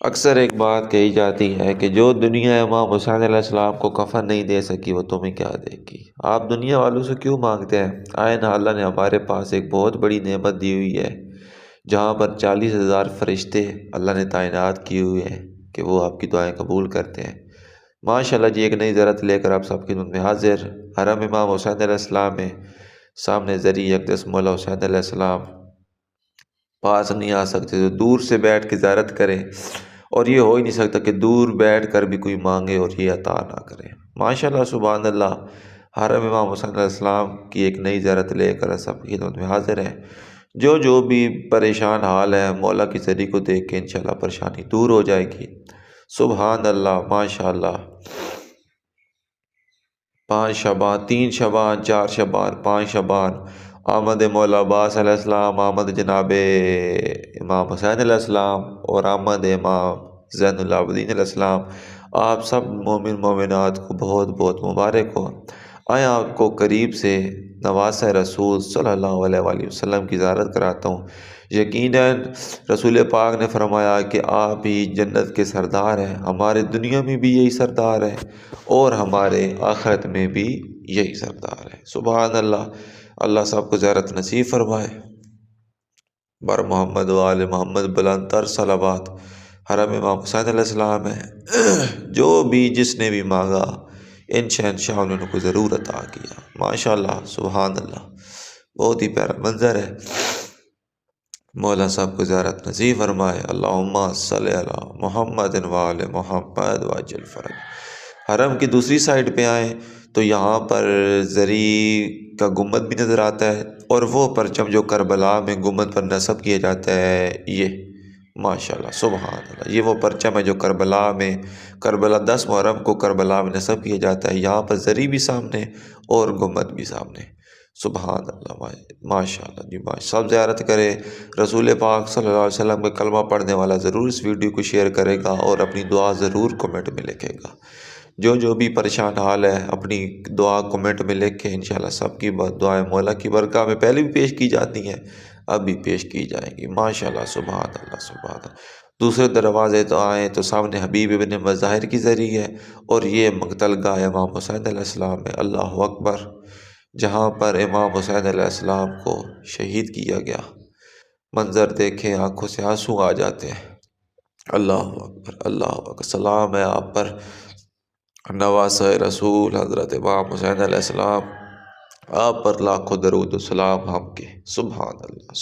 اکثر ایک بات کہی جاتی ہے کہ جو دنیا امام حسین علیہ السلام کو کفن نہیں دے سکی وہ تمہیں کیا دے گی۔ آپ دنیا والوں سے کیوں مانگتے ہیں؟ آئے نا، اللہ نے ہمارے پاس ایک بہت بڑی نعمت دی ہوئی ہے، جہاں پر 40,000 فرشتے اللہ نے تعینات کیے ہوئے ہیں کہ وہ آپ کی دعائیں قبول کرتے ہیں۔ ماشاءاللہ جی، ایک نئی زیارت لے کر آپ سب کی خدمت میں حاضر۔ حرم امام حسین علیہ السلام میں سامنے زری اقدس مولا حسین علیہ السلام پاس نہیں آ سکتے تو دور سے بیٹھ کے زیارت کریں، اور یہ ہو ہی نہیں سکتا کہ دور بیٹھ کر بھی کوئی مانگے اور یہ عطا نہ کرے۔ ماشاءاللہ سبحان اللہ، حرم امام حسین علیہ السلام کی ایک نئی زیارت لے کر سب کی خدمت میں حاضر ہیں۔ جو بھی پریشان حال ہے، مولا کی زری کو دیکھ کے انشاءاللہ پریشانی دور ہو جائے گی۔ سبحان اللہ، ماشاءاللہ۔ 5 شعبان، 3 شعبان، 4 شعبان، 5 شعبان، آمد مولا عباس علیہ السلام، آمد جناب امام حسین علیہ السلام، اور آمد امام زین العابدین علیہ السلام۔ آپ سب مومن مومنات کو بہت بہت مبارک ہو۔ آئیں آپ کو قریب سے نواسہ رسول صلی اللہ علیہ وآلہ وسلم کی زیارت کراتا ہوں۔ یقیناً رسول پاک نے فرمایا کہ آپ ہی جنت کے سردار ہیں، ہمارے دنیا میں بھی یہی سردار ہیں اور ہمارے آخرت میں بھی یہی سردار ہے۔ سبحان اللہ، اللہ سب کو زیارت نصیب فرمائے۔ بر محمد و آل محمد بلند تر صلوات۔ حرم امام حسین علیہ السلام ہے، جو بھی جس نے بھی مانگا انشاء انہوں نے کو ضرور عطا کیا۔ ماشاءاللہ سبحان اللہ، بہت ہی پیارا منظر ہے۔ مولا صاحب کو زیارت نصیب فرمائے۔ اللہم صلی علی محمد و آل محمد وعجل فرج۔ حرم کی دوسری سائڈ پہ آئیں تو یہاں پر زری کا گنبد بھی نظر آتا ہے، اور وہ پرچم جو کربلا میں گنبد پر نصب کیا جاتا ہے، یہ ماشاءاللہ سبحان اللہ، یہ وہ پرچم ہے جو کربلا 10 محرم کو کربلا میں نصب کیا جاتا ہے۔ یہاں پر زری بھی سامنے اور گنبد بھی سامنے۔ سبحان اللہ، ماشاءاللہ جی، سب زیارت کرے۔ رسول پاک صلی اللہ علیہ وسلم کا کلمہ پڑھنے والا ضرور اس ویڈیو کو شیئر کرے گا اور اپنی دعا ضرور کمنٹ میں لکھے گا۔ جو بھی پریشان حال ہے اپنی دعا کمنٹ میں لکھ کے انشاءاللہ سب کی دعائیں مولا کی برکات میں پہلے بھی پیش کی جاتی ہیں، اب بھی پیش کی جائیں گی۔ ماشاءاللہ سبحان اللہ سبحان اللہ۔ دوسرے دروازے تو آئیں تو سامنے حبیب ابن مظاہر کی زری ہے، اور یہ مقتل گاہ امام حسین علیہ السلام ہے۔ اللہ اکبر، جہاں پر امام حسین علیہ السلام کو شہید کیا گیا، منظر دیکھیں آنکھوں سے آنسو آ جاتے ہیں۔ اللہ اکبر، اللہ اکبر۔ سلام ہے آپ پر نواسہ رسول حضرت امام حسین علیہ السلام، آپ پر لاکھوں درود و سلام ہم کے۔ سبحان اللہ۔